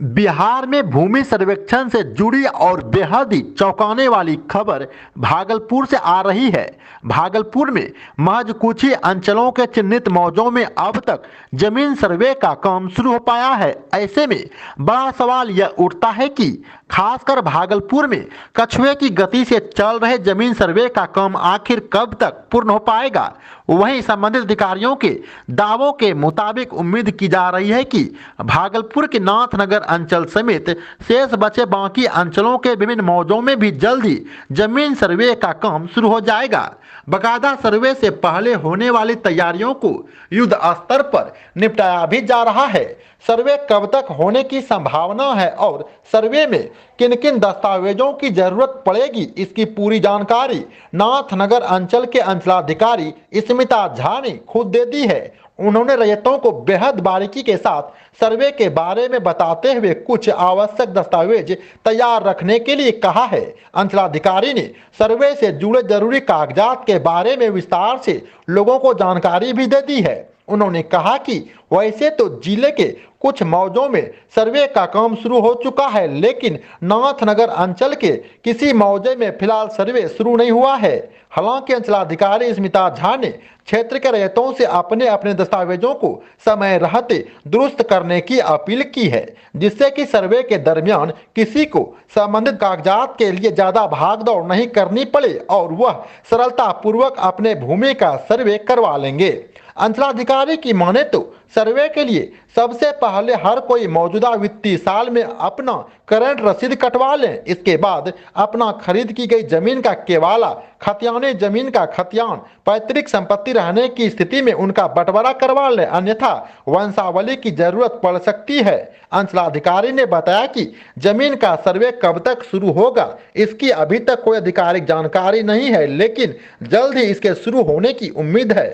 बिहार में भूमि सर्वेक्षण से जुड़ी और बेहद ही चौंकाने वाली खबर भागलपुर से आ रही है। भागलपुर में महज कुछ ही अंचलों के चिन्हित मौजों में अब तक जमीन सर्वे का काम शुरू हो पाया है। ऐसे में बड़ा सवाल यह उठता है कि खासकर भागलपुर में कछुए की गति से चल रहे जमीन सर्वे का काम आखिर कब तक पूर्ण हो पाएगा। वहीं संबंधित अधिकारियों के दावों के मुताबिक उम्मीद की जा रही है कि भागलपुर के नाथनगर अंचल समेत शेष बचे बाकी अंचलों के विभिन्न मौजों में भी जल्द ही जमीन सर्वे का काम शुरू हो जाएगा। बकायदा सर्वे से पहले होने वाली तैयारियों को युद्ध स्तर पर निपटाया भी जा रहा है। सर्वे कब तक होने की संभावना है और सर्वे में किन किन दस्तावेजों की जरूरत पड़ेगी, इसकी पूरी जानकारी नाथनगर अंचल के अंचलाधिकारी स्मिता झा ने खुद दे दी है। उन्होंने रैयतों को बेहद बारीकी के साथ सर्वे के बारे में बताते हुए कुछ आवश्यक दस्तावेज तैयार रखने के लिए कहा है। अंचलाधिकारी ने सर्वे से जुड़े जरूरी कागजात के बारे में विस्तार से लोगों को जानकारी भी दे दी है। उन्होंने कहा कि वैसे तो जिले के कुछ मौजों में सर्वे का काम शुरू हो चुका है, लेकिन नाथनगर अंचल के किसी मौजे में फिलहाल सर्वे शुरू नहीं हुआ है। हालांकि अंचलाधिकारी स्मिता झा ने क्षेत्र के रैयतों से अपने अपने दस्तावेजों को समय रहते दुरुस्त करने की अपील की है, जिससे कि सर्वे के दरमियान किसी को संबंधित कागजात के लिए ज्यादा भागदौड़ नहीं करनी पड़े और वह सरलता पूर्वक अपने भूमि का सर्वे करवा लेंगे। अंचलाधिकारी की माने तो सर्वे के लिए सबसे पहले हर कोई मौजूदा वित्तीय साल में अपना करंट रसीद कटवा लें। इसके बाद अपना खरीद की गई जमीन का केवाला, खतियानी जमीन का खतियान, पैतृक संपत्ति रहने की स्थिति में उनका बंटवारा करवा लें, अन्यथा वंशावली की जरूरत पड़ सकती है। अंचलाधिकारी ने बताया कि जमीन का सर्वे कब तक शुरू होगा, इसकी अभी तक कोई आधिकारिक जानकारी नहीं है, लेकिन जल्द ही इसके शुरू होने की उम्मीद है।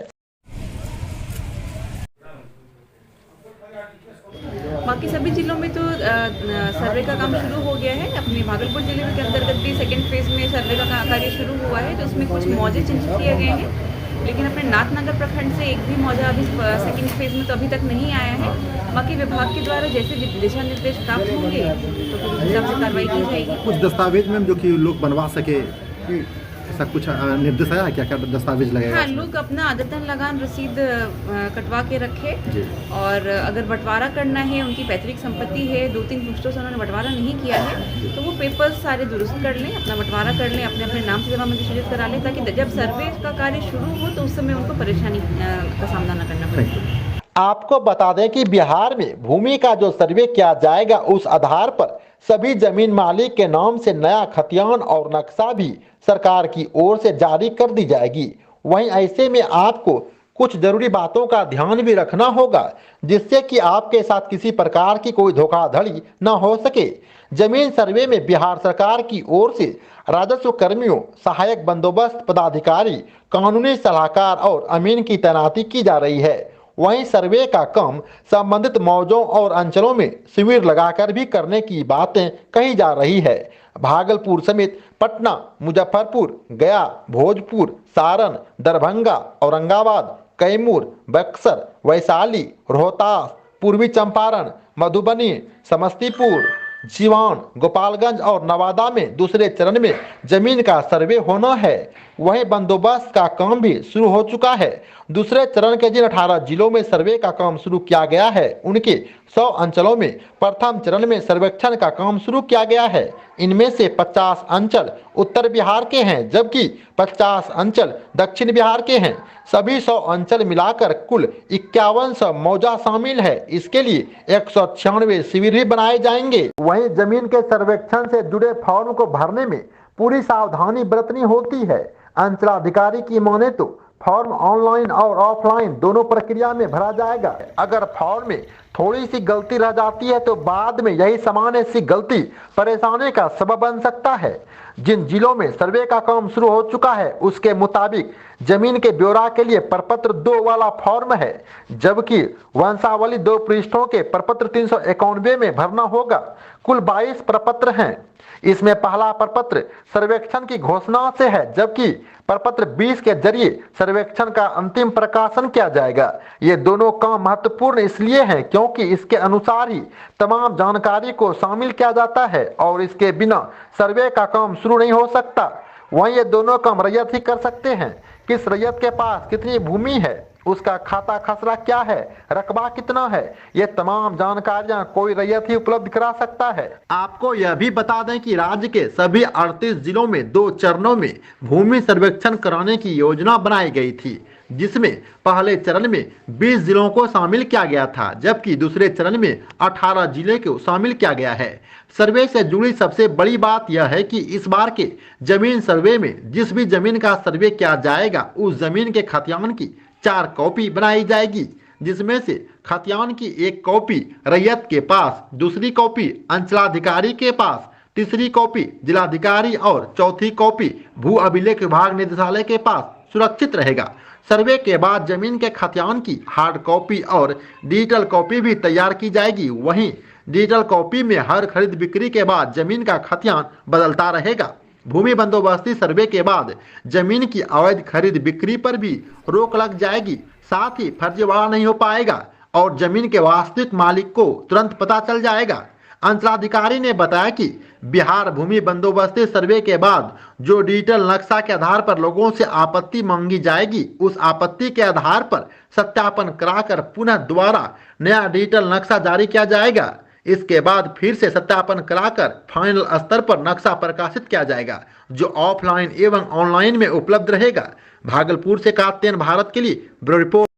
बाकी सभी जिलों में तो सर्वे का काम शुरू हो गया है। अपने भागलपुर जिले के अंतर्गत भी सेकेंड फेज में सर्वे का कार्य शुरू हुआ है, तो उसमें कुछ मौजे चिन्हित किए गए हैं। लेकिन अपने नाथनगर प्रखंड से एक भी मौजा अभी सेकेंड फेज में तो अभी तक नहीं आया है। बाकी विभाग के द्वारा जैसे दिशा निर्देश प्राप्त होंगे तो फिर उस हिसाब से कार्रवाई की जाएगी। कुछ दस्तावेज में जो कि लोग बनवा सके, ऐसा कुछ निर्देश आया है? क्या क्या दस्तावेज लगेगा? हाँ, लोग अपना आदतन लगान रसीद कटवा के रखे और अगर बंटवारा करना है, उनकी पैतृक संपत्ति है, 2-3 पुश्तों से उन्होंने बंटवारा नहीं किया है, तो वो पेपर्स सारे दुरुस्त कर लें, अपना बंटवारा कर लें, अपने अपने नाम से जमाबंदी सूचित करा लें, ताकि जब सर्वे का कार्य शुरू हो तो उस समय उनको परेशानी का सामना न करना पड़े। आपको बता दें कि बिहार में भूमि का जो सर्वे किया जाएगा, उस आधार पर सभी जमीन मालिक के नाम से नया खतियान और नक्शा भी सरकार की ओर से जारी कर दी जाएगी। वहीं ऐसे में आपको कुछ जरूरी बातों का ध्यान भी रखना होगा, जिससे कि आपके साथ किसी प्रकार की कोई धोखाधड़ी न हो सके। जमीन सर्वे में बिहार सरकार की ओर से राजस्व कर्मियों, सहायक बंदोबस्त पदाधिकारी, कानूनी सलाहकार और अमीन की तैनाती की जा रही है। वहीं सर्वे का काम संबंधित मौजों और अंचलों में शिविर लगाकर भी करने की बातें कही जा रही है। भागलपुर समेत पटना, मुजफ्फरपुर, गया, भोजपुर, सारण, दरभंगा, औरंगाबाद, कैमूर, बक्सर, वैशाली, रोहतास, पूर्वी चंपारण, मधुबनी, समस्तीपुर, सिवान, गोपालगंज और नवादा में दूसरे चरण में जमीन का सर्वे होना है। वहीं बंदोबस्त का काम भी शुरू हो चुका है। दूसरे चरण के जिन 18 जिलों में सर्वे का काम शुरू किया गया है, उनके 100 अंचलों में प्रथम चरण में सर्वेक्षण का काम शुरू किया गया है। इनमें से 50 अंचल उत्तर बिहार के हैं, जबकि 50 अंचल दक्षिण बिहार के हैं। सभी 100 अंचल मिलाकर कुल 5100 मौजा शामिल है। इसके लिए 196 शिविर भी बनाए जाएंगे। वहीं जमीन के सर्वेक्षण से जुड़े फॉर्म को भरने में पूरी सावधानी बरतनी होती है। अंचलाधिकारी की माने तो फॉर्म ऑनलाइन और ऑफलाइन दोनों प्रक्रिया में भरा जाएगा। अगर फॉर्म में थोड़ी सी गलती रह जाती है तो बाद में यही सामान्य सी गलती परेशानी का सबब बन सकता है। जिन जिलों में सर्वे का काम शुरू हो चुका है उसके मुताबिक जमीन के ब्यौरा के लिए प्रपत्र 2 वाला फॉर्म है, जबकि वंशावली 2 पृष्ठों के प्रपत्र 391 में भरना होगा। कुल 22 प्रपत्र हैं। इसमें पहला प्रपत्र सर्वेक्षण की घोषणा से है, जबकि प्रपत्र 20 के जरिए सर्वेक्षण का अंतिम प्रकाशन किया जाएगा। ये दोनों काम महत्वपूर्ण इसलिए हैं क्योंकि इसके अनुसार ही तमाम जानकारी को शामिल किया जाता है और इसके बिना सर्वे का काम शुरू नहीं हो सकता। वहीं ये दोनों काम रैयत ही कर सकते हैं। किस रैयत के पास कितनी भूमि है, उसका खाता खसरा क्या है, रकबा कितना है, ये तमाम जानकारियां कोई रैयत ही उपलब्ध करा सकता है। आपको यह भी बता दें कि राज्य के सभी 38 जिलों में 2 चरणों में भूमि सर्वेक्षण कराने की योजना बनाई गई थी, जिसमें पहले चरण में 20 जिलों को शामिल किया गया था, जबकि दूसरे चरण में 18 जिले को शामिल किया गया है। सर्वे से जुड़ी सबसे बड़ी बात यह है कि इस बार के जमीन सर्वे में जिस भी जमीन का सर्वे किया जाएगा उस जमीन के खतियान की 4 कॉपी बनाई जाएगी, जिसमें से खतियान की 1 कॉपी रैयत के पास, दूसरी कॉपी अंचलाधिकारी के पास, तीसरी कॉपी जिलाधिकारी और चौथी कॉपी भू अभिलेख विभाग निदेशालय के पास सुरक्षित रहेगा। सर्वे के बाद जमीन के खतियान की हार्ड कॉपी और डिजिटल कॉपी भी तैयार की जाएगी। वहीं डिजिटल कॉपी में हर खरीद बिक्री के बाद जमीन का खतियान बदलता रहेगा। भूमि बंदोबस्ती सर्वे के बाद जमीन की अवैध खरीद बिक्री पर भी रोक लग जाएगी। साथ ही फर्जीवाड़ा नहीं हो पाएगा और जमीन के वास्तविक मालिक को तुरंत पता चल जाएगा। अंचलाधिकारी ने बताया कि बिहार भूमि बंदोबस्ती सर्वे के बाद जो डिजिटल नक्शा के आधार पर लोगों से आपत्ति मांगी जाएगी, उस आपत्ति के आधार पर सत्यापन कराकर पुनः दोबारा नया डिजिटल नक्शा जारी किया जाएगा। इसके बाद फिर से सत्यापन कराकर फाइनल स्तर पर नक्शा प्रकाशित किया जाएगा, जो ऑफलाइन एवं ऑनलाइन में उपलब्ध रहेगा। भागलपुर से कात्यायन भारत के लिए ब्यूरो रिपोर्ट।